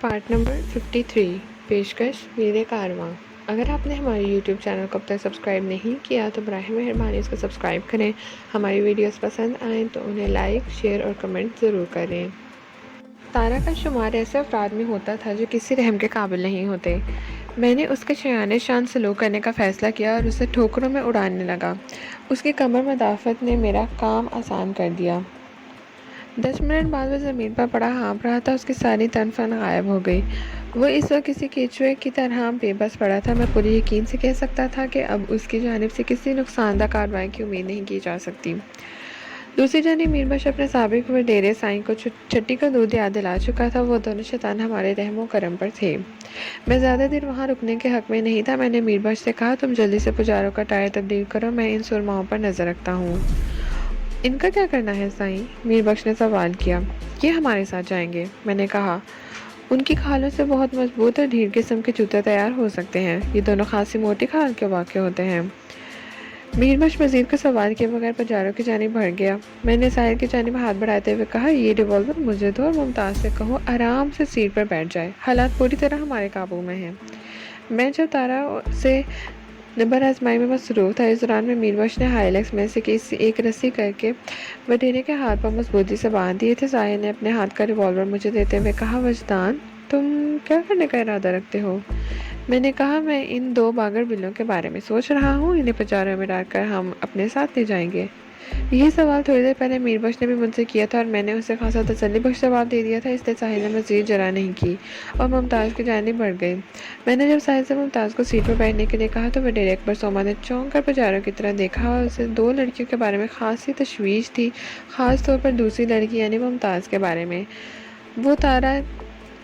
Part number 53 پیشکش میرے کارواں۔ اگر آپ نے ہمارے یوٹیوب چینل کو اب تک سبسکرائب نہیں کیا تو براہ مہربانی اس کو سبسکرائب کریں۔ ہماری ویڈیوز پسند آئیں تو انہیں لائک، شیئر اور کمنٹ ضرور کریں۔ تارا کا شمار ایسے افراد میں ہوتا تھا جو کسی رحم کے قابل نہیں ہوتے۔ میں نے اس کے شایان شان سلوک کرنے کا فیصلہ کیا اور اسے ٹھوکروں میں اڑانے لگا۔ اس کی کمر مدافعت نے میرا کام آسان کر دیا۔ 10 منٹ بعد وہ زمین پر پڑا ہانپ رہا تھا، اس کی ساری تن فن غائب ہو گئی۔ وہ اس وقت کسی کیچوے کی طرح بے بس پڑا تھا۔ میں پورے یقین سے کہہ سکتا تھا کہ اب اس کی جانب سے کسی نقصان دہ کارروائی کی امید نہیں کی جا سکتی۔ دوسری جانب میر بخش اپنے سابق وڈیرے سائیں کو چھٹی کا دودھ یاد دلا چکا تھا۔ وہ دونوں شیطان ہمارے رحم و کرم پر تھے۔ میں زیادہ دیر وہاں رکنے کے حق میں نہیں تھا۔ میں نے میر بخش سے کہا، تم جلدی سے پجاروں کا ٹائر تبدیل کرو، میں ان سرماؤں پر نظر رکھتا ہوں۔ ان کا کیا کرنا ہے سائیں؟ میر بخش نے سوال کیا۔ یہ ہمارے ساتھ جائیں گے، میں نے کہا۔ ان کی کھالوں سے بہت مضبوط اور ڈھیر قسم کے جوتے تیار ہو سکتے ہیں۔ یہ دونوں خاصی موٹی کھال کے واقع ہوتے ہیں۔ میر بخش مزید کو سوال کیے بغیر پجاروں کی جانب بڑھ گیا۔ میں نے ساحل کی جانب ہاتھ بڑھاتے ہوئے کہا، یہ ریوالور مجھے دو اور ممتاز سے کہو آرام سے سیٹ پر بیٹھ جائے۔ حالات پوری طرح ہمارے قابو میں ہیں۔ میں جب تارا سے نمبر آزمائی میں مصروف تھا، اس دوران میں میر بخش نے ہائیلیکس میں سے ایک رسی کر کے وڈیرے کے ہاتھ پر مضبوطی سے باندھ دیے تھے۔ ساحل نے اپنے ہاتھ کا ریوالور مجھے دیتے ہوئے کہا، وجدان، تم کیا کرنے کا ارادہ رکھتے ہو؟ میں نے کہا، میں ان دو باگر بلوں کے بارے میں سوچ رہا ہوں، انہیں پجاروں میں ڈال کر ہم اپنے ساتھ لے جائیں گے۔ یہی سوال تھوڑی دیر پہلے میر بخش نے بھی مجھ سے کیا تھا اور میں نے اسے خاصا تسلی بخش جواب دے دیا تھا، اس لیے ساحل نے مزید جرأت نہیں کی اور ممتاز کی جانب بڑھ گئی۔ میں نے جب ساحل سے ممتاز کو سیٹ پر بیٹھنے کے لیے کہا تو وڈیرے اکبر سوما نے چونک کر پجاروں کی طرف دیکھا اور اسے دو لڑکیوں کے بارے میں خاصی تشویش تھی، خاص طور پر دوسری لڑکی یعنی ممتاز کے بارے میں۔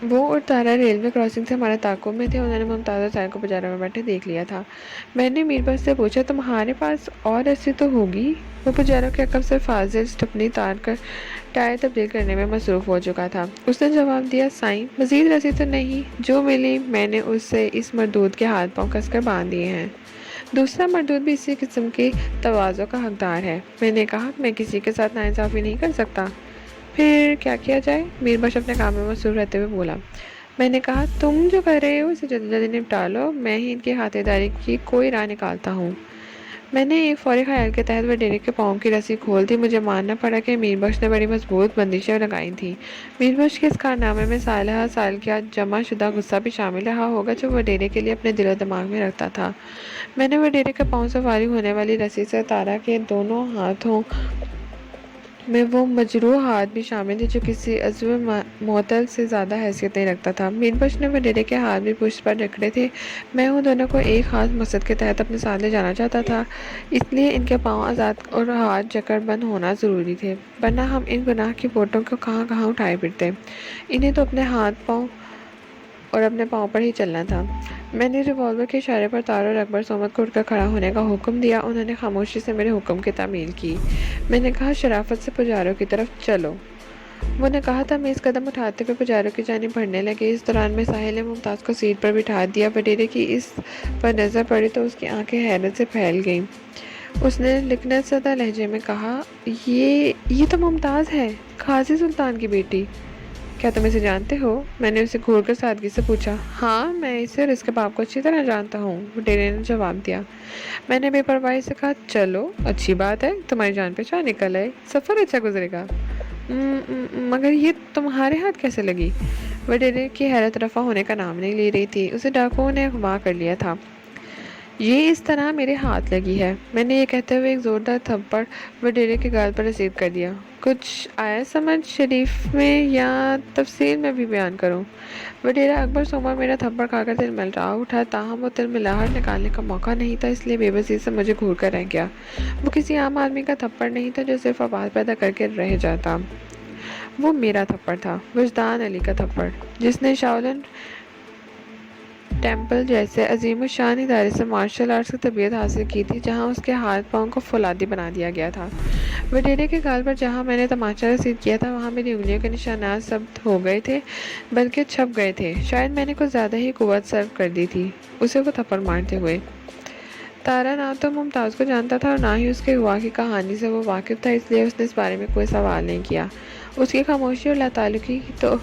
وہ اور تارا ریلوے کراسنگ سے ہمارے تعاقب میں تھے۔ انہوں نے ممتاز اور ساحل کو پجاروں میں بیٹھے دیکھ لیا تھا۔ میں نے میر بخش سے پوچھا، تمہارے پاس اور رسی تو ہوگی؟ وہ پجاروں کے عقب سے فاضل سٹپنی تار کر ٹائر تبدیل کرنے میں مصروف ہو چکا تھا۔ اس نے جواب دیا، سائیں، مزید رسی تو نہیں، جو ملی میں نے اس سے اس مردود کے ہاتھ پاؤں کس کر باندھ دیے ہیں۔ دوسرا مردود بھی اسی قسم کی تواضع کا حقدار ہے۔ میں نے کہا، میں کسی کے ساتھ ناانصافی نہیں کر سکتا۔ پھر کیا کیا جائے؟ میر بخش اپنے کام میں مصروف رہتے ہوئے بولا۔ میں نے کہا، تم جو کر رہے ہو اسے جلدی جلدی نپٹا لو، میں ہی ان کی خاطر داری کی کوئی راہ نکالتا ہوں۔ میں نے ایک فوری خیال کے تحت وڈیرے کے پاؤں کی رسی کھول دی۔ مجھے ماننا پڑا کہ میر بخش نے بڑی مضبوط بندشیں لگائی تھیں۔ میر بخش کے اس کارنامے میں سالہ سال کا جمع شدہ غصہ بھی شامل رہا ہوگا جو وڈیرے کے لیے اپنے دل و دماغ میں رکھتا تھا۔ میں نے وڈیرے کے پاؤں سے فارغ ہونے والی رسی سے تارا کے دونوں ہاتھوں میں وہ مجروح ہاتھ بھی شامل تھے جو کسی عضو معطل سے زیادہ حیثیت نہیں رکھتا تھا۔ میر بخش نے وڈیرے کے ہاتھ بھی پشت پر جکڑے تھے۔ میں ان دونوں کو ایک خاص مقصد کے تحت اپنے ساتھ لے جانا چاہتا تھا، اس لیے ان کے پاؤں آزاد اور ہاتھ جکڑ بند ہونا ضروری تھے، ورنہ ہم ان گناہ کی بوٹوں کو کہاں کہاں اٹھائے پھرتے۔ انہیں تو اپنے ہاتھ پاؤں اور اپنے پاؤں پر ہی چلنا تھا۔ میں نے ریوالور کے اشارے پر تارا اور اکبر سومت کو اٹھ کر کھڑا ہونے کا حکم دیا۔ انہوں نے خاموشی سے میرے حکم کی تعمیل کی۔ میں نے کہا، شرافت سے پجاروں کی طرف چلو۔ وہ نے کہا تھا، میں اس قدم اٹھاتے ہوئے پجاروں کی جانب بڑھنے لگے۔ اس دوران میں ساحل نے ممتاز کو سیٹ پر بٹھا دیا۔ وڈیرے کی اس پر نظر پڑی تو اس کی آنکھیں حیرت سے پھیل گئیں۔ اس نے لکنت زدہ لہجے میں کہا، یہ تو ممتاز ہے، قاضی سلطان کی بیٹی۔ کیا تم اسے جانتے ہو؟ میں نے اسے گھور کر سادگی سے پوچھا۔ ہاں، میں اسے اور اس کے باپ کو اچھی طرح جانتا ہوں، وڈیرے نے جواب دیا۔ میں نے بے پرواہی سے کہا، چلو اچھی بات ہے، تمہاری جان پہچان نکل آئی، سفر اچھا گزرے گا۔ مگر یہ تمہارے ہاتھ کیسے لگی؟ وڈیرے کی حیرت رفع ہونے کا نام نہیں لے رہی تھی۔ اسے ڈاکوؤں نے اغوا کر لیا تھا۔ یہ اس طرح میرے ہاتھ لگی ہے۔ میں نے یہ کہتے ہوئے ایک زوردار تھپڑ وڈیرے کے گال پر رسید کر دیا۔ کچھ آیا سمجھ شریف میں یا تفصیل میں بھی بیان کروں؟ وڈیرہ اکبر سوما میرا تھپڑ کھا کر تلملا اٹھا، تاہم وہ تلملاہٹ نکالنے کا موقع نہیں تھا، اس لیے بے بسی سے مجھے گھور کر رہ گیا۔ وہ کسی عام آدمی کا تھپڑ نہیں تھا جو صرف آواز پیدا کر کے رہ جاتا۔ وہ میرا تھپڑ تھا، وجدان علی کا تھپڑ، جس نے شاولن ٹیمپل جیسے عظیم الشان ادارے سے مارشل آرٹس کی تربیت حاصل کی تھی، جہاں اس کے ہاتھ پاؤں کو فولادی بنا دیا گیا تھا۔ وڈیرے کے گال پر جہاں میں نے تماچا رسید کیا تھا، وہاں میری انگلیوں کے نشانات ثبت ہو گئے تھے، بلکہ چھپ گئے تھے۔ شاید میں نے کچھ زیادہ ہی قوت صرف کر دی تھی اسے وہ تھپڑ مارتے ہوئے۔ تارا نہ تو ممتاز کو جانتا تھا اور نہ ہی اس کے ہوا کی کہانی سے وہ واقف تھا، اس لیے اس نے اس بارے میں کوئی سوال نہیں کیا۔ اس کی خاموشی اور لاتعلقی تو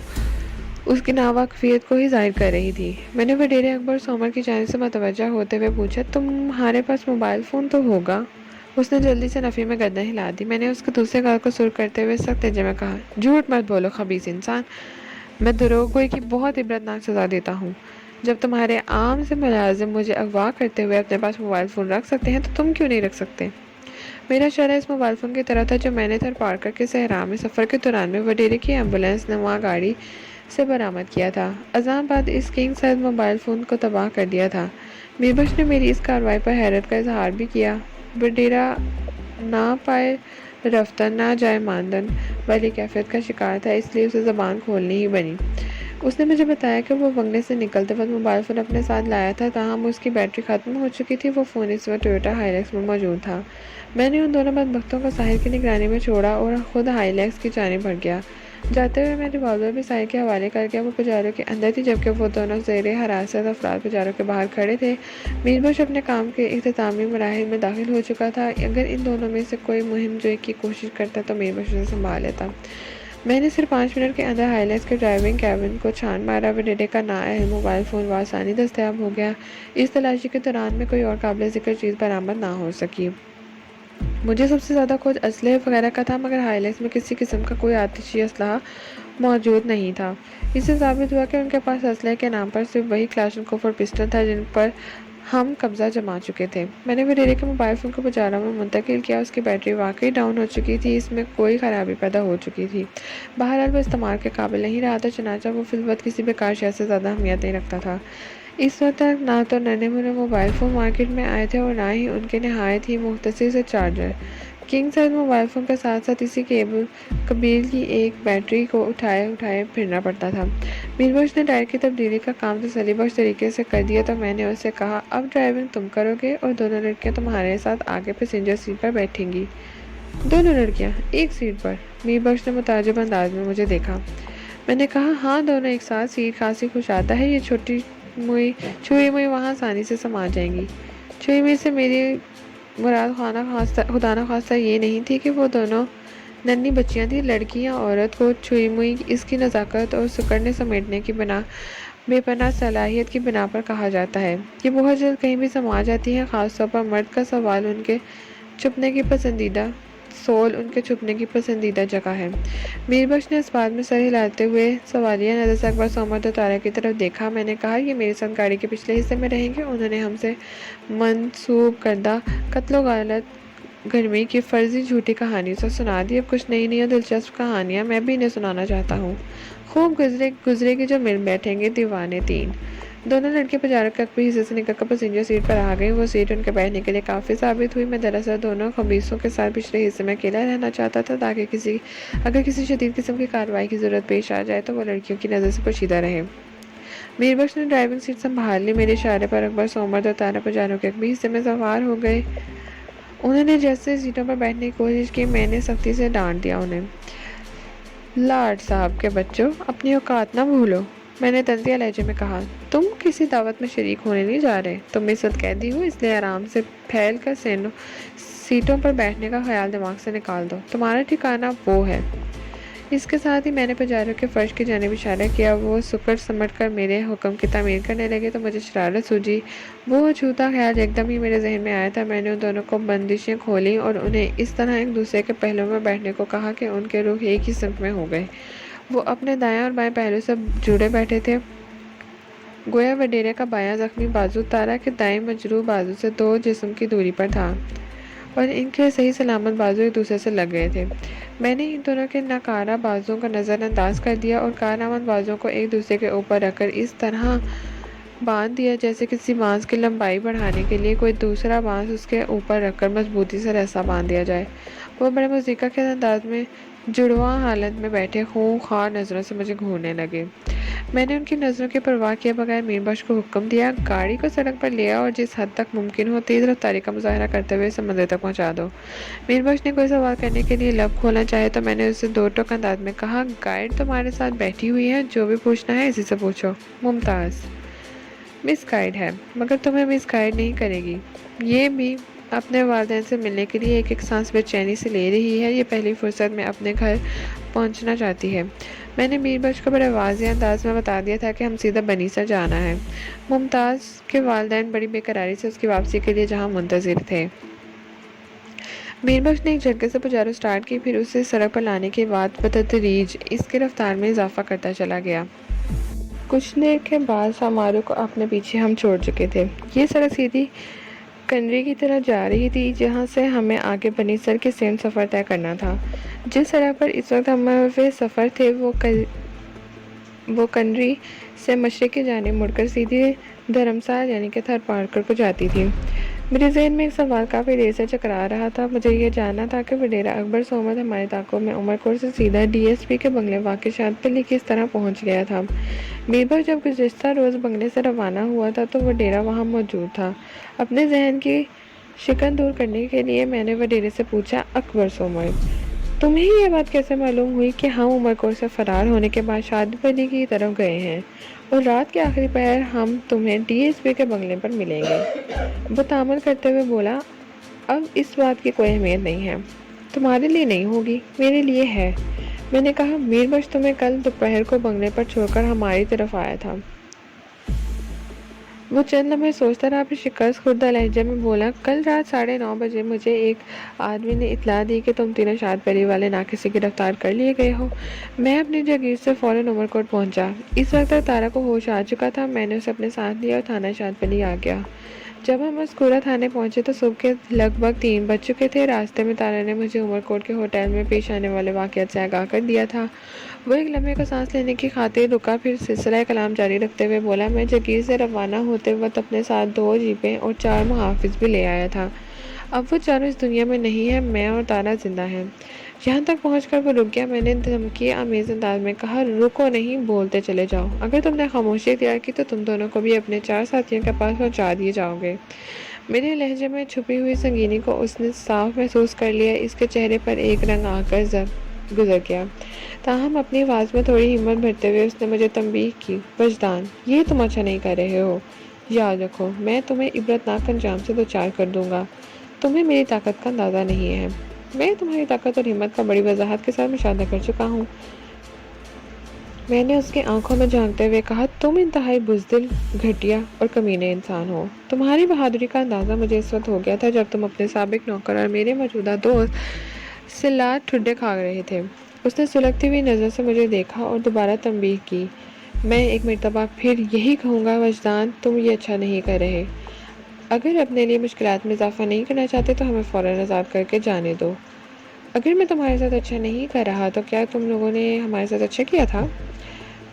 اس کی ناواقفیت کو ہی ظاہر کر رہی تھی۔ میں نے وڈیرے اکبر سومر کی جانب سے متوجہ ہوتے ہوئے پوچھا، تمہارے پاس موبائل فون تو ہوگا؟ اس نے جلدی سے نفی میں گردن ہلا دی۔ میں نے اس کے دوسرے گال کو سرخ کرتے ہوئے سخت لہجے میں کہا، جھوٹ مت بولو خبیث انسان، میں دروغ گوئی کی بہت عبرتناک سزا دیتا ہوں۔ جب تمہارے عام سے ملازم مجھے اغوا کرتے ہوئے اپنے پاس موبائل فون رکھ سکتے ہیں تو تم کیوں نہیں رکھ سکتے؟ میرا اشارہ اس موبائل فون کی طرف تھا جو میں نے تھر پارکر کے صحرا میں سفر کے دوران میں وڈیرے کی ایمبولینس نما گاڑی سے برآمد کیا تھا۔ ازاں بعد اس کنگ سائز موبائل فون کو تباہ کر دیا تھا۔ میربخش نے میری اس کارروائی پر حیرت کا اظہار بھی کیا۔ وڈیرا نہ پائے رفتن نہ جائے ماندن والی کیفیت کا شکار تھا، اس لیے اسے زبان کھولنی ہی بنی۔ اس نے مجھے بتایا کہ وہ بنگلے سے نکلتے وقت موبائل فون اپنے ساتھ لایا تھا، تاہم اس کی بیٹری ختم ہو چکی تھی۔ وہ فون اس وقت ٹویوٹا ہائی لیکس میں موجود تھا۔ میں نے ان دونوں بدبختوں کو ساحل کی نگرانی میں چھوڑا اور خود ہائی لیکس کی جانب بڑھ گیا۔ جاتے ہوئے میں ریوالور بھی ساحل کے حوالے کر کے وہ پجاروں کے اندر تھی، جبکہ وہ دونوں زیر حراست افراد پجاروں کے باہر کھڑے تھے۔ میربخش اپنے کام کے اختتامی مراحل میں داخل ہو چکا تھا۔ اگر ان دونوں میں سے کوئی مہم جوئی کی کوشش کرتا تو میربخش اسے سنبھال لیتا۔ میں نے صرف 5 منٹ کے اندر ہائی لیکس کے ڈرائیونگ کیبن کو چھان مارا۔ وڈیرے کا نااہل موبائل فون بآسانی دستیاب ہو گیا۔ اس تلاشی کے دوران میں کوئی اور قابل ذکر چیز برآمد نہ ہو سکی۔ مجھے سب سے زیادہ کھوج اسلحے وغیرہ کا تھا، مگر ہائی لیکس میں کسی قسم کا کوئی آتشی اسلحہ موجود نہیں تھا۔ اس سے ثابت ہوا کہ ان کے پاس اسلحے کے نام پر صرف وہی کلاشنکوف اور پسٹل تھا جن پر ہم قبضہ جما چکے تھے۔ میں نے وڈیرے کے موبائل فون کو پجاروں میں منتقل کیا۔ اس کی بیٹری واقعی ڈاؤن ہو چکی تھی، اس میں کوئی خرابی پیدا ہو چکی تھی۔ بہرحال وہ استعمال کے قابل نہیں رہا تھا، چنانچہ وہ فی الوقت کسی بیکار شے سے زیادہ اہمیت نہیں رکھتا تھا۔ اس وقت تک نہ تو ننھے منھے موبائل فون مارکیٹ میں آئے تھے اور نہ ہی ان کے نہایت ہی مختصر سے charger. King size mobile phone کے ساتھ ساتھ اسی کیبل کی ایک بیٹری کو اٹھائے پھرنا پڑتا تھا۔ میربخش نے ٹائر کی تبدیلی کا کام تسلی بخش طریقے سے کر دیا تو میں نے اس سے کہا، اب ڈرائیونگ تم کرو گے اور دونوں لڑکیاں تمہارے ساتھ آگے پیسنجر سیٹ پر بیٹھیں گی۔ دونوں لڑکیاں ایک سیٹ پر؟ میربخش نے متعجب انداز میں مجھے دیکھا۔ میں نے کہا، ہاں دونوں ایک ساتھ۔ سیٹ خاصی کشادہ ہے، یہ چھوئی موئی وہاں آسانی سے سما جائیں گی۔ چھوئی موئی سے میری مراد خدا نخواستہ یہ نہیں تھی کہ وہ دونوں ننھی بچیاں تھیں۔ لڑکی یا عورت کو چھوئی موئی اس کی نزاکت اور سکڑنے سمیٹنے کی بے پناہ صلاحیت کی بنا پر کہا جاتا ہے۔ یہ بہت جلد کہیں بھی سما جاتی ہیں، خاص طور پر مرد کا سول ان کے چھپنے کی پسندیدہ جگہ ہے۔ میربخش نے اس بات میں سر ہلاتے ہوئے سوالیہ نظر سے اکبر سومر اور تارا کی طرف دیکھا۔ میں نے کہا، یہ میرے ساتھ گاڑی کے پچھلے حصے میں رہیں گے۔ انہوں نے ہم سے منسوب کردہ قتل و غارت گرمی کی فرضی جھوٹی کہانی سے سنا دی۔ اب کچھ نئی اور دلچسپ کہانیاں میں بھی انہیں سنانا چاہتا ہوں۔ خوب گزرے گی جو مل بیٹھیں گے دیوانے 3۔ دونوں لڑکے پجاروں کے عقبی حصے سے نکل کر پیسنجر سیٹ پر آ گئیں۔ وہ سیٹ ان کے بیٹھنے کے لیے کافی ثابت ہوئی۔ میں دراصل دونوں خبیثوں کے ساتھ پچھلے حصے میں اکیلا رہنا چاہتا تھا تاکہ اگر کسی شدید قسم کی کارروائی کی ضرورت پیش آ جائے تو وہ لڑکیوں کی نظر سے پوشیدہ رہے۔ میربخش نے ڈرائیونگ سیٹ سنبھال لی۔ میرے اشارے پر اکبر سومر اور تارا پجاروں کے عقبی حصے میں سوار ہو گئے۔ انہوں نے جیسے سیٹوں پر بیٹھنے کی کوشش کی، میں نے سختی سے ڈانٹ دیا انہیں۔ لارڈ صاحب کے بچوں، اپنی اوقات نہ بھولو، میں نے تنزیہ لہجے میں کہا۔ تم کسی دعوت میں شریک ہونے نہیں جا رہے، تم اس وقت قیدی ہو، اس لیے آرام سے پھیل کر سیٹوں پر بیٹھنے کا خیال دماغ سے نکال دو۔ تمہارا ٹھکانہ وہ ہے۔ اس کے ساتھ ہی میں نے پجاروں کے فرش کی جانب اشارہ کیا۔ وہ سکڑ سمٹ کر میرے حکم کی تعمیر کرنے لگے تو مجھے شرارت سوجی۔ وہ اچھوتا خیال یکدم ہی میرے ذہن میں آیا تھا۔ میں نے ان دونوں کو بندشیں کھولیں اور انہیں اس طرح ایک دوسرے کے پہلوؤں میں بیٹھنے کو کہا کہ ان کے رخ ایک ہی سمت میں ہو گئے۔ وہ اپنے دائیں اور بائیں پہلو سے جڑے بیٹھے تھے، گویا وڈیرے کا بایاں زخمی بازو تارا کے دائیں مجروح بازو سے 2 جسم کی دوری پر تھا اور ان کے صحیح سلامت بازو ایک دوسرے سے لگ گئے تھے۔ میں نے ان دونوں کے ناکارہ بازوؤں کو نظر انداز کر دیا اور کارآمد بازوؤں کو ایک دوسرے کے اوپر رکھ کر اس طرح باندھ دیا جیسے کسی بانس کی لمبائی بڑھانے کے لیے کوئی دوسرا بانس اس کے اوپر رکھ کر مضبوطی سے رسا باندھ دیا جائے۔ وہ بڑے موسیقی کے انداز میں جڑواں حالت میں بیٹھے خونخوار نظروں سے مجھے گھورنے لگے۔ میں نے ان کی نظروں کی پرواہ کیے بغیر میر بخش کو حکم دیا، گاڑی کو سڑک پر لے آؤ اور جس حد تک ممکن ہو تیز رفتاری کا مظاہرہ کرتے ہوئے اسے منزل تک پہنچا دو۔ میر بخش نے کوئی سوال کرنے کے لیے لب کھولنا چاہے تو میں نے اسے دو ٹوک انداز میں کہا، گائیڈ تمہارے ساتھ بیٹھی ہوئی ہے، جو بھی پوچھنا ہے اسی سے پوچھو۔ ممتاز مس گائیڈ ہے، مگر تمہیں مس گائیڈ نہیں کرے گی۔ یہ بھی اپنے والدین سے ملنے کے لیے ایک سانس بے چینی سے لے رہی ہے، یہ پہلی فرصت میں اپنے گھر پہنچنا چاہتی ہے۔ میں نے میر بخش کو بڑے واضح انداز میں بتا دیا تھا کہ ہم سیدھا بنی سے جانا ہے۔ ممتاز کے والدین بڑی بے قراری سے اس کی واپسی کے لیے جہاں منتظر تھے۔ میر بخش نے ایک جھٹکے سے پجارو سٹارٹ کی، پھر اسے سڑک پر لانے کے بعد بتدریج اس کے رفتار میں اضافہ کرتا چلا گیا۔ کچھ دیر کے بعد سامارو کو اپنے پیچھے ہم چھوڑ چکے تھے۔ یہ سڑک سیدھی کنری کی طرف جا رہی تھی، جہاں سے ہمیں آگے بنی سر کے سمت سفر طے کرنا تھا۔ جس سڑک پر اس وقت ہمارے سفر تھے وہ کنری سے مشرق کی جانب مڑ کر سیدھی دھرمسال یعنی کہ تھر پارکر کو جاتی تھی۔ میرے ذہن میں ایک سوال کافی دیر سے چکرا رہا تھا، مجھے یہ جاننا تھا کہ وڈیرا اکبر سومت ہمارے تعاقب میں عمر کوٹ سے سیدھا ڈی ایس پی کے بنگلے واقع شادپلی کس طرح پہنچ گیا تھا۔ میر بخش جب گزشتہ روز بنگلے سے روانہ ہوا تھا تو وڈیرا وہاں موجود تھا۔ اپنے ذہن کی شکن دور کرنے کے لیے میں نے وڈیرے سے پوچھا، اکبر سومت، تمہیں یہ بات کیسے معلوم ہوئی کہ ہم عمر کوٹ سے فرار ہونے کے بعد شادپلی کی طرف گئے ہیں اور رات کے آخری پہر ہم تمہیں ڈی ایس پی کے بنگلے پر ملیں گے؟ وہ تامل کرتے ہوئے بولا، اب اس بات کی کوئی اہمیت نہیں ہے۔ تمہارے لیے نہیں ہوگی، میرے لیے ہے۔ میں نے کہا، میر بخش تمہیں کل دوپہر کو بنگلے پر چھوڑ کر ہماری طرف آیا تھا۔ وہ چند لمحے سوچتا رہا، پھر شکست خوردہ لہجے میں بولا، کل رات 9:30 بجے مجھے ایک آدمی نے اطلاع دی کہ تم تینوں شادپلی والے ناکے سے گرفتار کر لیے گئے ہو۔ میں اپنی جاگیر سے فوراً عمر کوٹ پہنچا۔ اس وقت تک تارا کو ہوش آ چکا تھا۔ میں نے اسے اپنے ساتھ لیا اور تھانہ شادپلی آ گیا۔ جب ہم مسکورہ تھانے پہنچے تو صبح کے لگ بھگ 3 بج چکے تھے۔ راستے میں تارا نے مجھے عمر کوٹ کے ہوٹل میں پیش آنے والے واقعات سے آگاہ کر دیا تھا۔ وہ ایک لمحے کو سانس لینے کی خاطر رکا، پھر سلسلہ کلام جاری رکھتے ہوئے بولا، میں جاگیر سے روانہ ہوتے وقت اپنے ساتھ 2 جیپیں اور 4 محافظ بھی لے آیا تھا۔ اب وہ چاروں اس دنیا میں نہیں ہیں، میں اور تارا زندہ ہیں۔ یہاں تک پہنچ کر وہ رک گیا۔ میں نے دھمکی آمیز انداز میں کہا، رکو نہیں، بولتے چلے جاؤ۔ اگر تم نے خاموشی اختیار کی تو تم دونوں کو بھی اپنے 4 ساتھیوں کے پاس پہنچا دیے جاؤ گے۔ میرے لہجے میں چھپی ہوئی سنگینی کو اس نے صاف محسوس کر لیا۔ اس کے چہرے پر ایک رنگ آ کر گزر گیا، تاہم اپنی آواز میں تھوڑی ہمت بھرتے ہوئے اس نے مجھے تنبیہ کی، وجدان، یہ تم اچھا نہیں کر رہے ہو۔ یاد رکھو، میں تمہیں عبرتناک انجام سے دوچار کر دوں گا۔ تمہیں میری طاقت کا اندازہ نہیں ہے۔ میں تمہاری طاقت اور ہمت کا بڑی وضاحت کے ساتھ مشاہدہ کر چکا ہوں۔ میں نے اس کی آنکھوں میں جھانکتے ہوئے کہا، تم انتہائی بزدل، گھٹیا اور کمینے انسان ہو۔ تمہاری بہادری کا اندازہ مجھے اس وقت ہو گیا تھا جب تم اپنے سابق نوکر اور میرے موجودہ دوست سے لات ٹھڈے کھا رہے تھے۔ اس نے سلگتی ہوئی نظر سے مجھے دیکھا اور دوبارہ تنبیہ کی، میں ایک مرتبہ پھر یہی کہوں گا، وجدان، تم یہ اچھا نہیں کر رہے۔ اگر اپنے لیے مشکلات میں اضافہ نہیں کرنا چاہتے تو ہمیں فوراً آزاد کر کے جانے دو۔ اگر میں تمہارے ساتھ اچھا نہیں کر رہا تو کیا تم لوگوں نے ہمارے ساتھ اچھا کیا تھا؟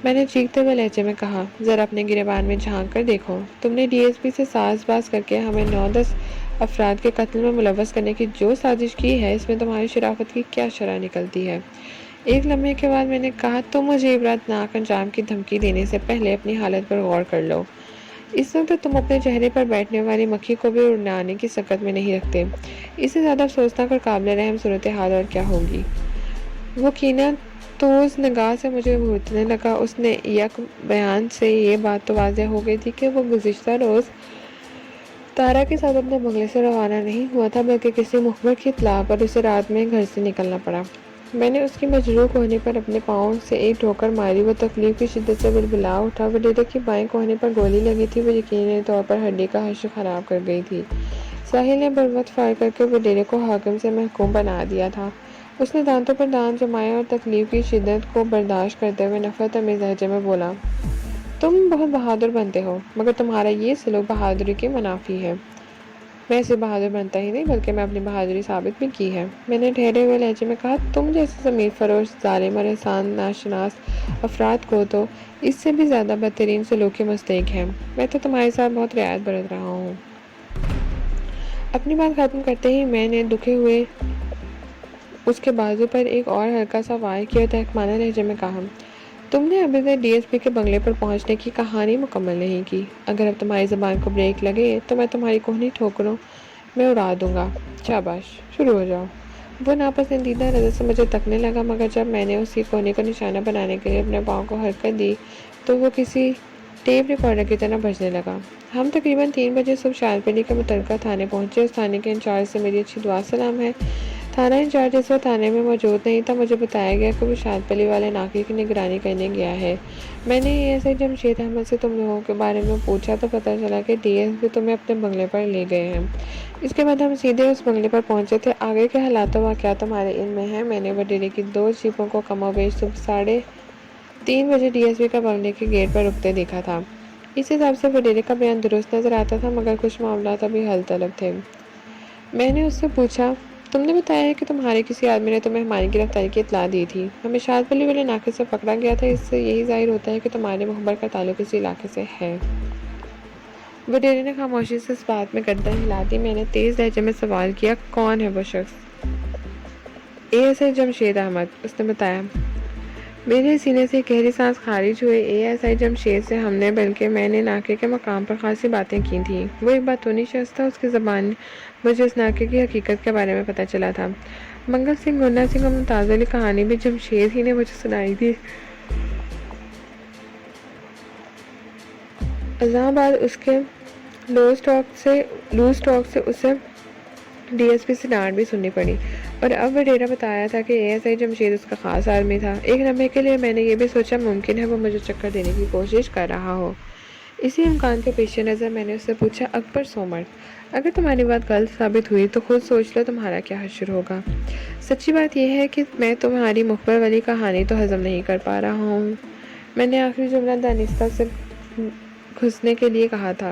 میں نے چیختے ہوئے لہجے میں کہا، ذرا اپنے گریبان میں جھانک کر دیکھو۔ تم نے ڈی ایس پی سے ساز باز کر کے ہمیں 9-10 افراد کے قتل میں ملوث کرنے کی جو سازش کی ہے، اس میں تمہاری شرافت کی کیا شرح نکلتی ہے؟ ایک لمحے کے بعد میں نے کہا، تم مجھے عبرتناک انجام کی دھمکی دینے سے پہلے اپنی حالت پر غور کر لو۔ اس وقت تم اپنے چہرے پر بیٹھنے والی مکھی کو بھی اڑانے کی سکت میں نہیں رکھتے۔ اس سے زیادہ افسوسناک اور قابل رحم صورتحال اور کیا ہوگی؟ وہ کینہ توز نگاہ سے مجھے گھورنے لگا۔ اس نے یک بیان سے یہ بات تو واضح ہو گئی تھی کہ وہ گزشتہ روز تارا کے ساتھ اپنے بنگلے سے روانہ نہیں ہوا تھا، بلکہ کسی مخبر کی اطلاع پر اسے رات میں گھر سے نکلنا پڑا۔ میں نے اس کی مجروح ہونے پر اپنے پاؤں سے ایک ٹھوکر ماری۔ وہ تکلیف کی شدت سے بلبلا اٹھا۔ وڈیرے کی بائیں کوہنی پر گولی لگی تھی، وہ یقینی طور پر ہڈی کا حشر خراب کر گئی تھی۔ ساحل نے بروقت فائر کر کے وڈیرے کو حاکم سے محکوم بنا دیا تھا۔ اس نے دانتوں پر دانت جمائے اور تکلیف کی شدت کو برداشت کرتے ہوئے نفرت آمیز لہجے میں بولا، تم بہت بہادر بنتے ہو، مگر تمہارا یہ سلوک بہادری کے منافی ہے۔ میں صرف بہادر بنتا ہی نہیں بلکہ میں اپنی بہادری ثابت بھی کی ہے۔ میں نے ٹھہرے ہوئے لہجے میں کہا، تم جیسے ضمیر فروش، ظالم اور احسان ناشناس افراد کو تو اس سے بھی زیادہ بدترین سلوک کے مستحق ہیں۔ میں تو تمہارے ساتھ بہت رعایت برت رہا ہوں۔ اپنی بات ختم کرتے ہی میں نے دکھے ہوئے اس کے بازو پر ایک اور ہلکا سا وار کیا اور تحقیرانہ لہجے میں کہا، تم نے ابھی تک DSP کے بنگلے پر پہنچنے کی کہانی مکمل نہیں کی. اگر اب تمہاری زبان کو بریک لگے تو میں تمہاری کوہنی ٹھوکروں میں اڑا دوں گا. شاباش، شروع ہو جاؤ. وہ ناپسندیدہ نظر سے مجھے تکنے لگا، مگر جب میں نے اس کی کوہنی کو نشانہ بنانے کے لیے اپنے پاؤں کو حرکت دی تو وہ کسی ٹیپ ریکارڈر کی طرح بجنے لگا. ہم تقریباً 3 بجے صبح شالپلی کے متعلقہ تھانے پہنچے. اس تھانے کے انچارج سے میری اچھی دعا سلام ہے. تھانہ انچارج اس وقت تھانے میں موجود نہیں تھا. مجھے بتایا گیا کہ وہ شالپلی والے ناکے کی نگرانی کرنے گیا ہے. میں نے ASI جمشید احمد سے تم لوگوں کے بارے میں پوچھا تو پتہ چلا کہ DSP تمہیں اپنے بنگلے پر لے گئے ہیں. اس کے بعد ہم سیدھے اس بنگلے پر پہنچے تھے. آگے کے حالات و واقعات تمہارے علم میں ہیں. میں نے وڈیرے کی 2 جیپوں کو کم و بیش صبح 3:30 بجے DSP کا بنگلے کے گیٹ پر رکتے دیکھا تھا. اس حساب سے وڈیرے کا بیان درست نظر آتا تھا، مگر کچھ معاملات ابھی حل طلب تھے. میں نے اس سے پوچھا، تم نے بتایا ہے کہ تمہارے کسی آدمی نے تمہیں ہماری گرفتاری کی اطلاع دی تھی. ہمیں شالپلی والے ناکے سے پکڑا گیا تھا. اس سے یہی ظاہر ہوتا ہے کہ تمہارے مخبر کا تعلق اسی علاقے سے ہے. وڈیرے نے خاموشی سے اس بات میں گردن ہلا دی. میں نے تیز لہجے میں سوال کیا، کون ہے وہ شخص؟ ASI جمشید احمد، اس نے بتایا. میرے سینے سے گہری سانس خارج ہوئی. ASI جمشید سے ہم نے بلکہ میں نے ناکے کے مقام پر خاصی باتیں کی تھیں. وہ ایک باتونی شخص تھا. اس کی زبان مجھے اس ناکے کی حقیقت کے بارے میں پتہ چلا تھا. منگل سنگھ، گنڈا سنگھ اور ممتاز والی کہانی بھی جمشید ہی نے مجھے سنائی تھی. ازاں بعد اس کے لوز ٹاک سے اسے DSP سے ڈانٹ بھی سننی پڑی. اور اب وڈیرا بتایا تھا کہ ASI جمشید اس کا خاص آدمی تھا. ایک لمحے کے لیے میں نے یہ بھی سوچا ممکن ہے وہ مجھے چکر دینے کی کوشش کر رہا ہو. اسی امکان کے پیش نظر میں نے اس سے پوچھا، اکبر سومر، اگر تمہاری بات غلط ثابت ہوئی تو خود سوچ لو تمہارا کیا حشر ہوگا. سچی بات یہ ہے کہ میں تمہاری مخبر والی کہانی تو ہضم نہیں کر پا رہا ہوں. میں نے آخری جملہ دانستہ سے گھسنے کے لیے کہا تھا.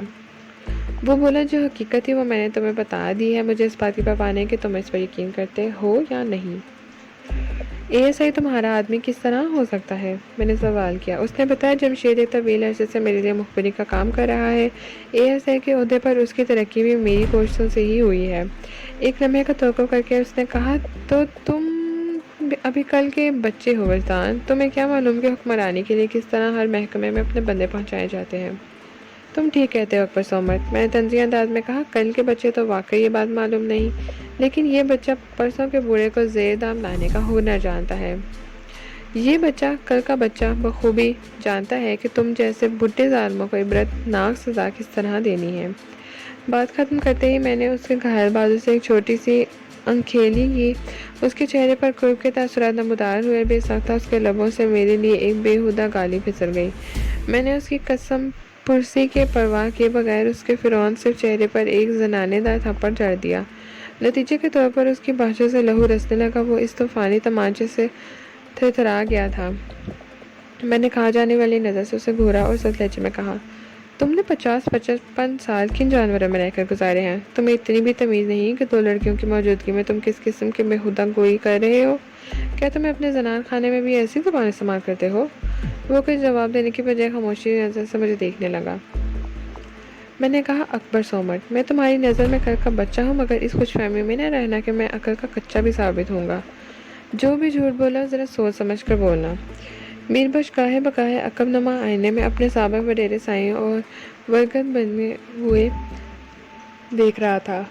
وہ بولا، جو حقیقت تھی وہ میں نے تمہیں بتا دی ہے. مجھے اس بات کی پرواہ نہیں کہ تم اس پر یقین کرتے ہو یا نہیں. ASI تمہارا آدمی کس طرح ہو سکتا ہے؟ میں نے سوال کیا. اس نے بتایا، جمشید ایک طویل عرصے سے میرے لیے مخبری کا کام کر رہا ہے. ASI کے عہدے پر اس کی ترقی بھی میری کوششوں سے ہی ہوئی ہے. ایک لمحے کا توقف کر کے اس نے کہا، تو تم ابھی کل کے بچے ہو وجدان. تمہیں کیا معلوم کہ حکمرانی کے لیے کس طرح ہر محکمے میں اپنے بندے پہنچائے جاتے ہیں؟ تم ٹھیک کہتے ہو اکبر سومر، میں نے طنزی انداز میں کہا. کل کے بچے تو واقعی یہ بات معلوم نہیں، لیکن یہ بچہ پرسوں کے بوڑھے کو زیر دام لانے کا ہنر جانتا ہے. یہ بچہ کل کا بچہ بخوبی جانتا ہے کہ تم جیسے بڈھے ظالموں کو عبرت ناک سزا کس طرح دینی ہے. بات ختم کرتے ہی میں نے اس کے گھائل بازو سے ایک چھوٹی سی انکھیلی کی. اس کے چہرے پر کرب کے تاثرات نمودار ہوئے. بے ساختہ اس کے لبوں سے میرے لیے ایک بےہودہ گالی پھسل گئی. میں نے اس کی قسم پرسی کے پرواہ کیے بغیر اس کے فرعون سے چہرے پر ایک زنانے دار تھپڑ جڑ دیا. نتیجے کے طور پر اس کی بھاشوں سے لہو رسنے لگا. وہ اس طوفانی تمانچے سے تھرتھرا گیا تھا. میں نے کھا جانے والی نظر سے اسے گھورا اور سخت لہجے میں کہا، تم نے 50-55 سال کن جانوروں میں رہ کر گزارے ہیں؟ تمہیں اتنی بھی تمیز نہیں کہ 2 لڑکیوں کی موجودگی میں تم کس قسم کی بےہودہ گوئی کر رہے ہو؟ کیا تمہیں اپنے زنان خانے میں بھی ایسی زبان استعمال کرتے ہو؟ وہ کچھ جواب دینے کی بجائے خاموشی نظر سے مجھے دیکھنے لگا. میں نے کہا، اکبر سومر، میں تمہاری نظر میں کل کا بچہ ہوں، مگر اس خوش فہمی میں نہ رہنا کہ میں عقل کا کچا بھی ثابت ہوں گا. جو بھی جھوٹ بولا ذرا سوچ سمجھ کر بولنا. میر بخش گاہے بگاہے عقب نما آئینے میں اپنے سابق وڈیرے سائیں اور ورگت بنے ہوئے دیکھ رہا تھا.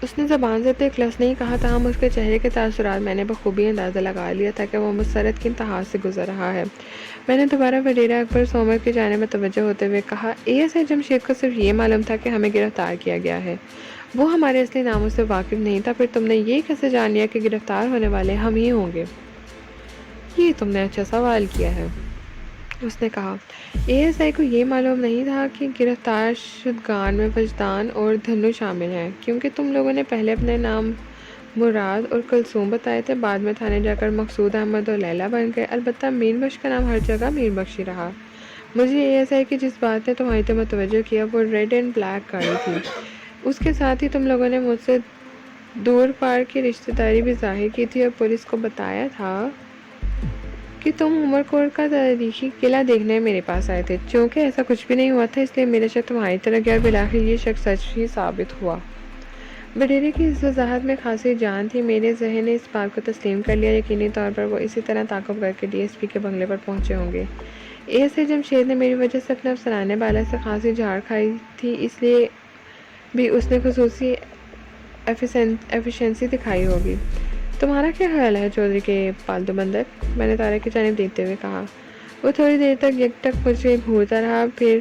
اس نے زبان سے تک لفظ نہیں کہا. تاہم اس کے چہرے کے تاثرات میں نے بخوبی اندازہ لگا لیا تھا کہ وہ مسرت کی انتہا سے گزر رہا ہے. میں نے دوبارہ وڈیرہ اکبر سومر کی جانب میں توجہ ہوتے ہوئے کہا، ASI جمشید کو صرف یہ معلوم تھا کہ ہمیں گرفتار کیا گیا ہے. وہ ہمارے اصلی ناموں سے واقف نہیں تھا. پھر تم نے یہ کیسے جان لیا کہ گرفتار ہونے والے ہم ہی ہوں گے؟ یہ تم نے اچھا سوال کیا ہے. اس نے کہا، ASI کو یہ معلوم نہیں تھا کہ گرفتار شدگان میں وجدان اور دھنو شامل ہیں، کیونکہ تم لوگوں نے پہلے اپنے نام مراد اور کلثوم بتائے تھے. بعد میں تھانے جا کر مقصود احمد اور لیلا بن گئے. البتہ میر بخش کا نام ہر جگہ میر بخش ہی رہا. مجھے ASI کی جس بات نے تمہاری تو متوجہ کیا وہ ریڈ اینڈ بلیک گاڑی تھی. اس کے ساتھ ہی تم لوگوں نے مجھ سے دور پار کی رشتہ داری بھی ظاہر کی تھی اور پولیس کو بتایا تھا کہ تم عمر کوٹ کا تاریخی قلعہ دیکھنے میرے پاس آئے تھے. چونکہ ایسا کچھ بھی نہیں ہوا تھا، اس لیے میرا شک تمہاری طرح گیا اور بالآخر یہ شک سچ ہی ثابت ہوا. وڈیرے کی اس وضاحت میں خاصی جان تھی۔ میرے ذہن نے اس بات کو تسلیم کر لیا، یقینی طور پر وہ اسی طرح تعاقب کر کے ڈی ایس پی کے بنگلے پر پہنچے ہوں گے۔ اے ایس آئی جمشید نے میری وجہ سے اپنے افسرانے بالا سے خاصی جھاڑ کھائی تھی، اس لیے بھی اس نے خصوصی ایفیشنسی دکھائی ہوگی۔ تمہارا کیا خیال ہے چودھری کے پالتو بندر؟ میں نے تارا کی جانب دیکھتے ہوئے کہا۔ وہ تھوڑی دیر تک یکٹک مجھے گھورتا رہا، پھر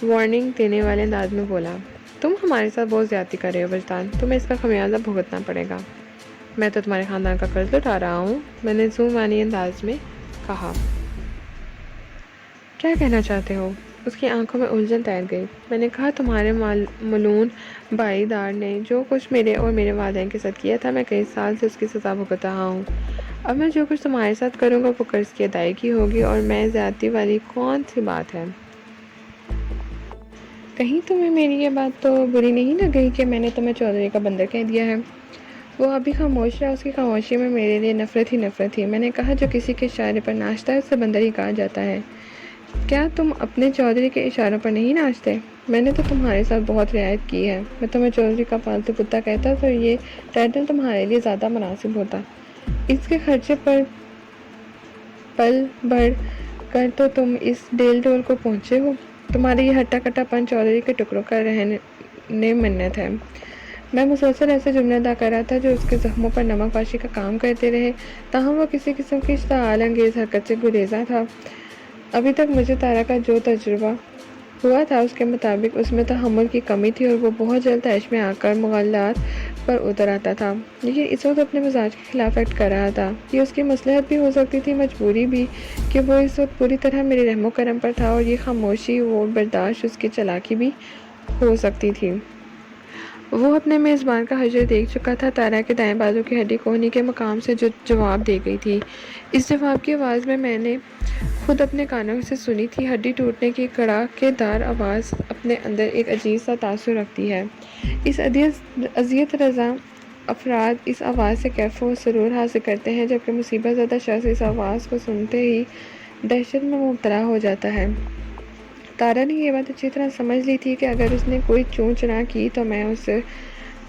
وارننگ دینے والے انداز میں بولا، تم ہمارے ساتھ بہت زیادتی کر رہے ہو وجدان، تمہیں اس کا خمیازہ بھگتنا پڑے گا۔ میں تو تمہارے خاندان کا قرض اٹھا رہا ہوں، میں نے ظلمانی انداز میں کہا۔ کیا کہنا چاہتے ہو؟ اس کی آنکھوں میں الجھن تیر گئی۔ میں نے کہا، تمہارے ملعون بھائی دار نے جو کچھ میرے اور میرے والدین کے ساتھ کیا تھا، میں کئی سال سے اس کی سزا بھگت رہا ہوں۔ اب میں جو کچھ تمہارے ساتھ کروں گا وہ قرض کی ادائیگی ہوگی، اور میں زیادتی والی کون سی بات ہے؟ کہیں تمہیں میری یہ بات تو بری نہیں لگ گئی کہ میں نے تمہیں چودھری کا بندر کہہ دیا ہے؟ وہ ابھی خاموش رہا، اس کی خاموشی میں میرے لیے نفرت ہی نفرت تھی۔ میں نے کہا، جو کسی کے اشارے پر ناچتا ہے اسے بندر ہی کہا جاتا ہے۔ کیا تم اپنے چودھری کے اشاروں پر نہیں ناچتے؟ میں نے تو تمہارے ساتھ بہت رعایت کی ہے۔ میں تمہیں چودھری کا پالتو کتا کہتا تو یہ ٹائٹل تمہارے لیے زیادہ مناسب ہوتا۔ اس کے خرچے پر پل بڑھ کر تو تم اس ڈیل ڈول کو پہنچے ہو۔ تمہاری یہ ہٹا کٹا پن چودھری کے ٹکڑوں کا رہنے منت ہے۔ میں مسلسل ایسے جملے ادا کر رہا تھا جو اس کے زخموں پر نمک پاشی کا کام کرتے رہے، تاہم وہ کسی قسم کی اشتعال انگیز حرکت سے گریزاں تھا۔ ابھی تک مجھے تارا کا جو تجربہ ہوا تھا اس کے مطابق اس میں تحمل کی کمی تھی، اور وہ بہت جلد طیش میں آ کر مغالات پر اتر آتا تھا، لیکن اس وقت اپنے مزاج کے خلاف ایکٹ کر رہا تھا۔ یہ اس کی مصلحت بھی ہو سکتی تھی، مجبوری بھی، کہ وہ اس وقت پوری طرح میرے رحم و کرم پر تھا، اور یہ خاموشی و برداشت اس کی چالاکی بھی ہو سکتی تھی۔ وہ اپنے میزبان کا حجر دیکھ چکا تھا۔ تارا کے دائیں بازو کی ہڈی کوہنی کے مقام سے جو جواب دے گئی تھی، اس جواب کی آواز میں نے خود اپنے کانوں سے سنی تھی۔ ہڈی ٹوٹنے کی کڑاکے دار آواز اپنے اندر ایک عجیب سا تاثر رکھتی ہے۔ اس اذیت رزا افراد اس آواز سے کیف و سرور حاصل کرتے ہیں، جبکہ مصیبت زدہ شخص اس آواز کو سنتے ہی دہشت میں مبتلا ہو جاتا ہے۔ تارا نے یہ بات اچھی طرح سمجھ لی تھی کہ اگر اس نے کوئی چون چنا کی تو میں اس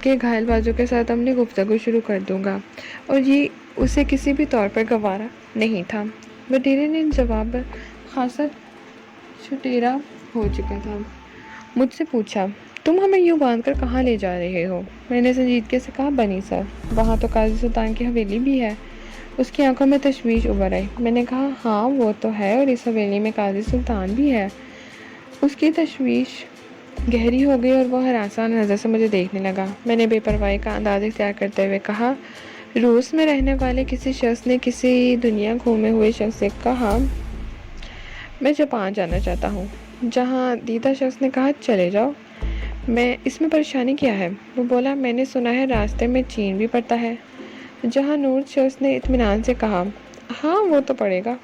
کے گھائل بازو کے ساتھ اپنی گفتگو شروع کر دوں گا، اور یہ اسے کسی بھی طور پر گوارا نہیں تھا۔ وڈیرے نے جواب خاصا چھٹیرا ہو چکا تھا مجھ سے پوچھا، تم ہمیں یوں باندھ کر کہاں لے جا رہے ہو؟ میں نے سنجیدگی سے کہا، بنی سر، وہاں تو قاضی سلطان کی حویلی بھی ہے۔ اس کی آنکھوں میں تشویش ابھر آئی۔ میں نے کہا، ہاں وہ تو ہے، اور اس حویلی میں قاضی سلطان بھی ہے۔ اس کی تشویش گہری ہو گئی اور وہ ہراساں نظر سے مجھے دیکھنے لگا۔ میں نے بے پرواہی کا انداز اختیار کرتے ہوئے کہا، روس میں رہنے والے کسی شخص نے کسی دنیا گھومے ہوئے شخص سے کہا، میں جاپان جانا چاہتا ہوں۔ جہاں دیدہ شخص نے کہا، چلے جاؤ۔ اس میں پریشانی کیا ہے؟ وہ بولا، میں نے سنا ہے راستے میں چین بھی پڑتا ہے۔ جہاں نور شخص نے اطمینان سے کہا، ہاں وہ تو پڑے گا۔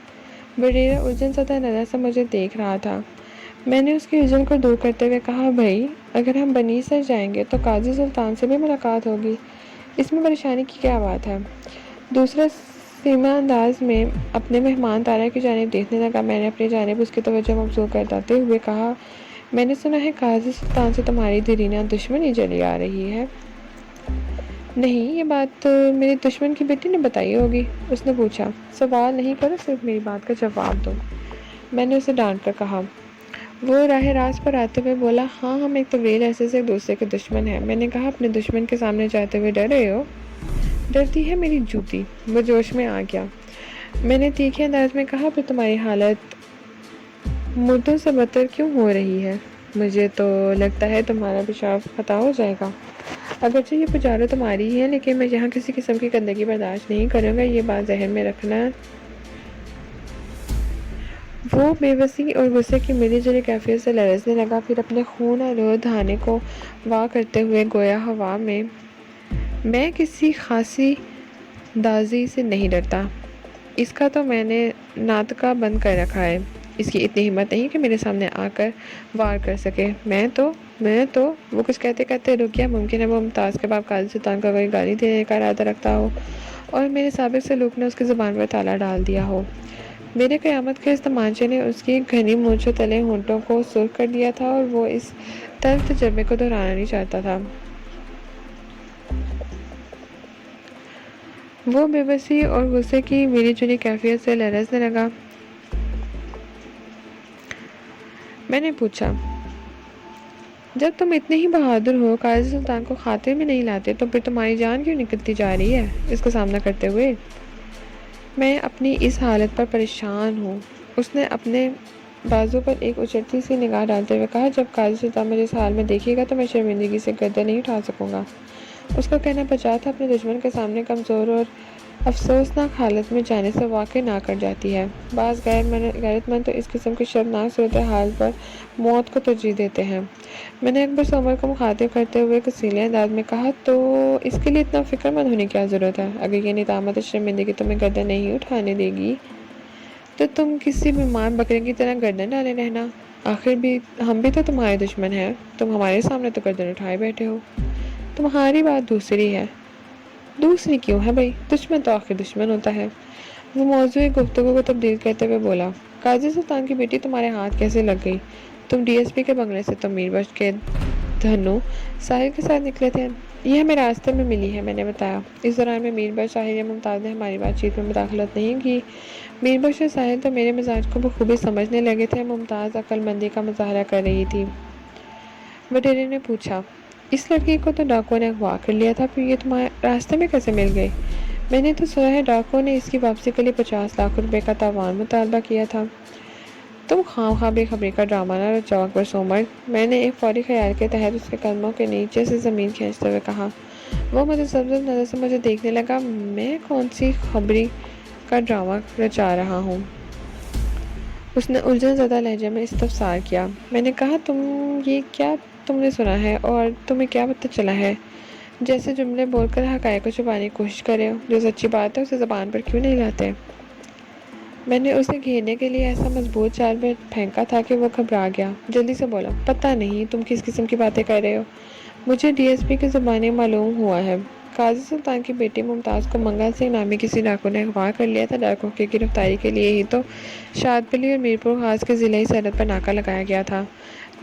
وڈیرا الجھن زدہ نظر سے مجھے دیکھ رہا تھا۔ میں نے اس کی الجھن کو دور کرتے ہوئے کہا، بھائی، اگر ہم بنی سر جائیں گے تو قاضی سلطان سے بھی ملاقات ہوگی، اس میں پریشانی کی کیا بات ہے؟ دوسرا سیما انداز میں اپنے مہمان تارا کی جانب دیکھنے لگا۔ میں نے اپنی جانب اس کی توجہ مبذول کرتے ہوئے کہا، میں نے سنا ہے قاضی سلطان سے تمہاری دیرینہ دشمنی چلی آ رہی ہے۔ نہیں، یہ بات میری دشمن کی بیٹی نے بتائی ہوگی۔ اس نے پوچھا، سوال نہیں کرو، صرف میری بات کا جواب دو۔ میں نے اسے ڈانٹ کر کہا۔ وہ راہ راست پر آتے ہوئے بولا، ہاں، ہم ایک طویل عرصے سے ایک دوسرے کے دشمن ہیں۔ میں نے کہا، اپنے دشمن کے سامنے جاتے ہوئے ڈر رہے ہو؟ ڈرتی ہے میری جوتی۔ وہ جوش میں آ گیا۔ میں نے تیکھے انداز میں کہا، پھر تمہاری حالت مردوں سے بدتر کیوں ہو رہی ہے؟ مجھے تو لگتا ہے تمہارا پیشاب خطا ہو جائے گا۔ اگرچہ یہ پجارو تمہاری ہی ہے، لیکن میں یہاں کسی قسم کی گندگی برداشت نہیں کروں گا، یہ بات ذہن میں رکھنا۔ وہ بے بسی اور غصے کی ملی جلی کیفیت سے لرزنے لگا، پھر اپنے خون آلود دھانے کو وا کرتے ہوئے گویا ہوا میں کسی خاصی دازی سے نہیں ڈرتا۔ اس کا تو میں نے ناطقہ بند کر رکھا ہے۔ اس کی اتنی ہمت نہیں کہ میرے سامنے آ کر وار کر سکے۔ میں تو وہ کچھ کہتے رک گیا۔ ممکن ہے وہ ممتاز کے باپ قاضی سلطان کا کوئی گالی دینے کا ارادہ رکھتا ہو، اور میرے سابق سلوک نے اس کی زبان پر تالا ڈال دیا ہو۔ میرے قیامت کے اس تمانچے نے اس کی گھنی مونچھوں تلے ہونٹوں کو سرخ کر دیا تھا، اور وہ اس تلخ تجربے کو دہرانا نہیں چاہتا تھا۔ وہ بے بسی اور غصے کی میری چنی کیفیت سے لرزنے لگا۔ میں نے پوچھا، جب تم اتنے ہی بہادر ہو، قاضی سلطان کو خاطر میں نہیں لاتے تو پھر تمہاری جان کیوں نکلتی جا رہی ہے اس کا سامنا کرتے ہوئے؟ میں اپنی اس حالت پر پریشان ہوں۔ اس نے اپنے بازو پر ایک اچھلتی سی نگاہ ڈالتے ہوئے کہا، جب قاضی سلطان مجھے اس حال میں دیکھے گا تو میں شرمندگی سے گردن نہیں اٹھا سکوں گا۔ اس کا کہنا بچا تھا، اپنے دشمن کے سامنے کمزور اور افسوسناک حالت میں جانے سے واقعی نہ کر جاتی ہے۔ بعض غیرت مند تو اس قسم کی شرمناک صورتحال پر موت کو ترجیح دیتے ہیں۔ میں نے اکبر سومر کو مخاطب کرتے ہوئے کسیلے انداز میں کہا، تو اس کے لیے اتنا فکر مند ہونے کی کیا ضرورت ہے؟ اگر یہ ندامت شرمندگی تمہیں گردن نہیں اٹھانے دے گی تو تم کسی بیمار بکرے کی طرح گردن ڈالے رہنا۔ آخر بھی ہم بھی تو تمہارے دشمن ہیں، تم ہمارے سامنے تو گردن اٹھائے بیٹھے ہو۔ تمہاری بات دوسری ہے۔ دوسری کیوں ہے بھائی؟ دشمن تو آخر دشمن ہوتا ہے۔ وہ موضوع گفتگو کو تبدیل کرتے ہوئے بولا، قاضی سلطان کی بیٹی تمہارے ہاتھ کیسے لگ گئی؟ تم ڈی ایس پی کے بنگلے سے تو میر بخش کے دھنو ساحل کے ساتھ نکلے تھے۔ یہ ہمیں راستے میں ملی ہے، میں نے بتایا۔ اس دوران میں میر بخش، ساحل یا ممتاز نے ہماری بات چیت میں مداخلت نہیں کی۔ میر بخش اور ساحل تو میرے مزاج کو بخوبی سمجھنے لگے تھے۔ ممتاز عقل مندی کا مظاہرہ کر رہی تھی۔ وڈیرے نے پوچھا، اس لڑکی کو تو ڈاکو نے اغوا کر لیا تھا، پھر یہ تمہارے راستے میں کیسے مل گئی؟ میں نے تو سنا ہے ڈاکو نے اس کی واپسی کے لیے 50 لاکھ روپے کا تاوان مطالبہ کیا تھا۔ تم خواہ بے خبری کا ڈرامہ نہ رچاؤ اکبر سومر، میں نے ایک فوری خیال کے تحت اس کے قدموں کے نیچے سے زمین کھینچتے ہوئے کہا۔ وہ متذبذب نظر سے مجھے دیکھنے لگا۔ میں کون سی خبری کا ڈرامہ رچا رہا ہوں؟ اس نے الجھن زدہ لہجے میں استفسار کیا۔ میں نے کہا، یہ کیا تم نے سنا ہے اور تمہیں کیا پتہ چلا ہے؟ جیسے جملے بول کر حقائق کو چھپانے کی کوشش کرے ہو۔ جو سچی بات ہے اسے زبان پر کیوں نہیں لاتے؟ میں نے اسے گھیرنے کے لیے ایسا مضبوط جال میں پھینکا تھا کہ وہ گھبرا گیا۔ جلدی سے بولا، پتہ نہیں تم کس قسم کی باتیں کر رہے ہو۔ مجھے ڈی ایس پی کی زبانی معلوم ہوا ہے۔ قاضی سلطان کی بیٹی ممتاز کو منگل سنگھ نامی کسی ڈاکو نے اغوا کر لیا تھا۔ ڈاکو کی گرفتاری کے لیے ہی تو شادبلی اور میرپور خاص کے ضلعی سرحد پر ناکہ لگایا گیا تھا،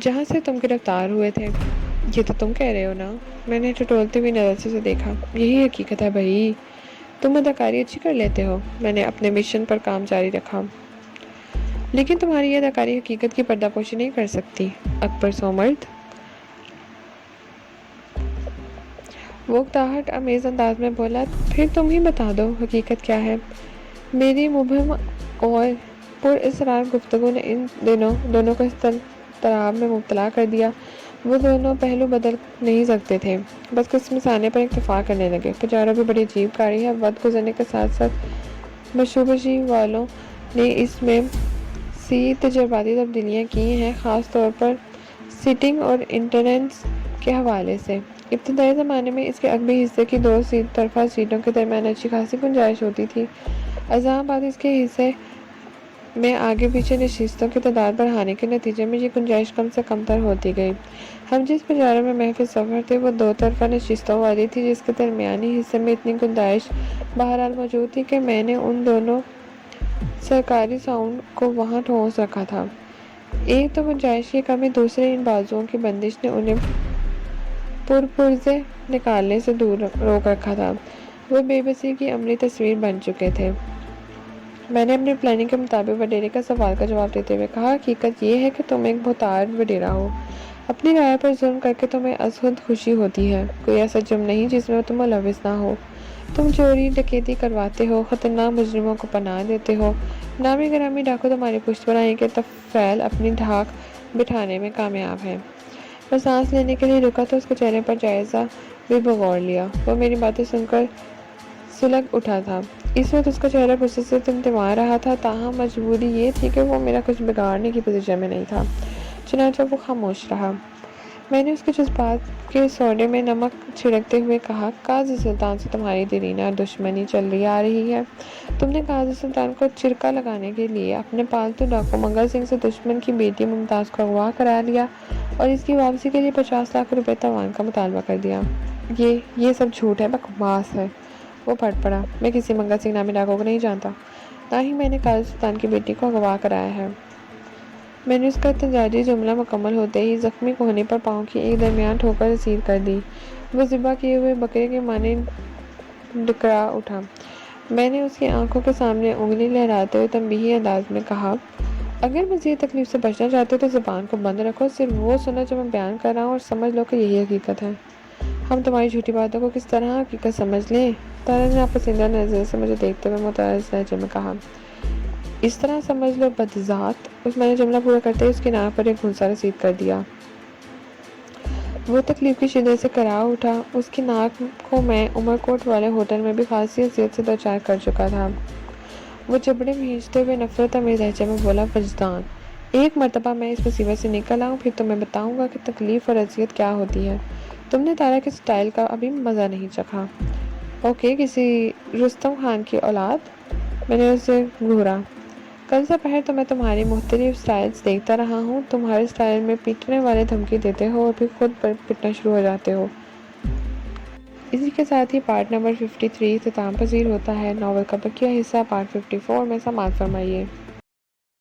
جہاں سے تم گرفتار ہوئے تھے۔ یہ تو تم کہہ رہے ہو نا؟ میں نے ٹٹولتی ہوئی نظر سے اسے دیکھا۔ یہی حقیقت ہے بھائی، تم اداکاری اچھی کر لیتے ہو۔ میں نے اپنے مشن پر کام جاری رکھا۔ لیکن تمہاری یہ اداکاری حقیقت کی پردہ پوشی نہیں کر سکتی اکبر سومرد۔ وہ اکتاہٹ آمیز انداز میں بولا، پھر تم ہی بتا دو حقیقت کیا ہے۔ میری مبہم اور پر اسرار گفتگو نے ان دونوں کو اضطراب میں مبتلا کر دیا۔ وہ دونوں پہلو بدل نہیں سکتے تھے، بس کچھ مسانے پر اتفاق کرنے لگے۔ پجارو بھی بڑی عجیب کاری ہے۔ وقت گزرنے کے ساتھ ساتھ مشوبشی والوں نے اس میں سی تجرباتی تبدیلیاں کی ہیں، خاص طور پر سیٹنگ اور انٹرنس کے حوالے سے۔ ابتدائی زمانے میں اس کے عقبی حصے کی 2 طرفہ سیٹوں کے درمیان اچھی خاصی گنجائش ہوتی تھی۔ ازاں بعد اس کے حصے میں آگے پیچھے نشستوں کی تعداد بڑھانے کے نتیجے میں یہ گنجائش کم سے کم تر ہوتی گئی۔ ہم جس پجارے میں محفل سفر تھے وہ 2 طرفہ نشستوں والی تھی، جس کے درمیانی حصے میں اتنی گنجائش بہرحال موجود تھی کہ میں نے ان دونوں سرکاری ساؤنڈ کو وہاں ٹھونس رکھا تھا۔ ایک تو گنجائش کی کمی، دوسرے ان بازوؤں کی بندش نے انہیں پرپرزے نکالنے سے دور روک رکھا تھا۔ وہ بے بسی کی عملی تصویر بن چکے تھے۔ میں نے اپنی پلاننگ کے مطابق وڈیرے کا سوال کا جواب دیتے ہوئے کہا، حقیقت یہ ہے کہ تم ایک بہتار وڈیرا ہو۔ اپنی رائے پر ظلم کر کے تمہیں ازخود خوشی ہوتی ہے۔ کوئی ایسا جرم نہیں جس میں تم ملوث نہ ہو۔ تم چوری ڈکیتی کرواتے ہو، خطرناک مجرموں کو پناہ دیتے ہو۔ نامی گرامی ڈاکو تمہاری پشت پر آنے کے طفیل اپنی دھاک بٹھانے میں کامیاب ہے۔ وہ سانس لینے کے لیے رکا تو اس کے چہرے پر جائزہ بھی بغور لیا۔ وہ میری باتیں سن کر سلگ اٹھا تھا۔ اس وقت اس کا چہرہ غصے سے تمتما رہا تھا، تاہم مجبوری یہ تھی کہ وہ میرا کچھ بگاڑنے کی پوزیشن میں نہیں تھا، چنانچہ وہ خاموش رہا۔ میں نے اس کے جذبات کے سوڈے میں نمک چھڑکتے ہوئے کہا، قاضی سلطان سے تمہاری دیرینہ دشمنی چلی آ رہی ہے۔ تم نے قاضی سلطان کو چرکا لگانے کے لیے اپنے پالتو ڈاکو منگل سنگھ سے دشمن کی بیٹی ممتاز کو اغوا کرا لیا اور اس کی واپسی کے لیے 50 لاکھ روپے تاوان کا مطالبہ کر دیا۔ یہ سب جھوٹ ہے، بکواس ہے۔ وہ پھٹ پڑا۔ میں کسی منگل سنگھ نامی ڈاکو کو نہیں جانتا، نہ ہی میں نے قاضی سلطان کی بیٹی کو اغوا کرایا ہے۔ میں نے اس کا احتجاجی جملہ مکمل ہوتے ہی زخمی کوہنی پر پاؤں کی ایک درمیان ٹھوکر رسید کر دی۔ وہ ذبح کیے ہوئے بکرے کے مانند ڈکرا اٹھا۔ میں نے اس کی آنکھوں کے سامنے انگلی لہراتے ہوئے تنبیہی انداز میں کہا، اگر مزید تکلیف سے بچنا چاہتے ہو تو زبان کو بند رکھو، صرف وہ سنو جو میں بیان کر رہا ہوں اور سمجھ لو کہ یہی حقیقت ہے۔ ہم تمہاری جھوٹی باتوں کو کس طرح حقیقت سمجھ لیں؟ تارا نے ناپسندہ نظر سے مجھے دیکھتے ہوئے متعارض لہجے میں کہا۔ اس طرح سمجھ لو بدذات۔ میں نے جملہ پورا کرتے ہی اس کی ناک پر ایک گھونسا رسید کر دیا۔ وہ تکلیف کی شدت سے کرا اٹھا۔ اس کی ناک کو میں عمر کوٹ والے ہوٹل میں بھی خاصی اذیت سے دوچار کر چکا تھا۔ وہ جبڑے بھینچتے ہوئے نفرت آمیز لہجے میں بولا، وجدان، ایک مرتبہ میں اس مصیبت سے نکل آؤں پھر تمہیں بتاؤں گا کہ تکلیف اور اذیت کیا ہوتی ہے۔ تم نے تارا کے سٹائل کا ابھی مزہ نہیں چکھا۔ اوکے، کسی رستم خان کی اولاد؟ میں نے اسے گھورا۔ کل دوپہر تو میں تمہاری مختلف سٹائلز دیکھتا رہا ہوں۔ تم ہر سٹائل میں پیٹنے والے دھمکی دیتے ہو اور پھر خود پر پٹنا شروع ہو جاتے ہو۔ اسی کے ساتھ ہی پارٹ نمبر 53 اختتام پذیر ہوتا ہے۔ ناول کا بقیہ حصہ پارٹ 54 میں سماعت فرمائیے۔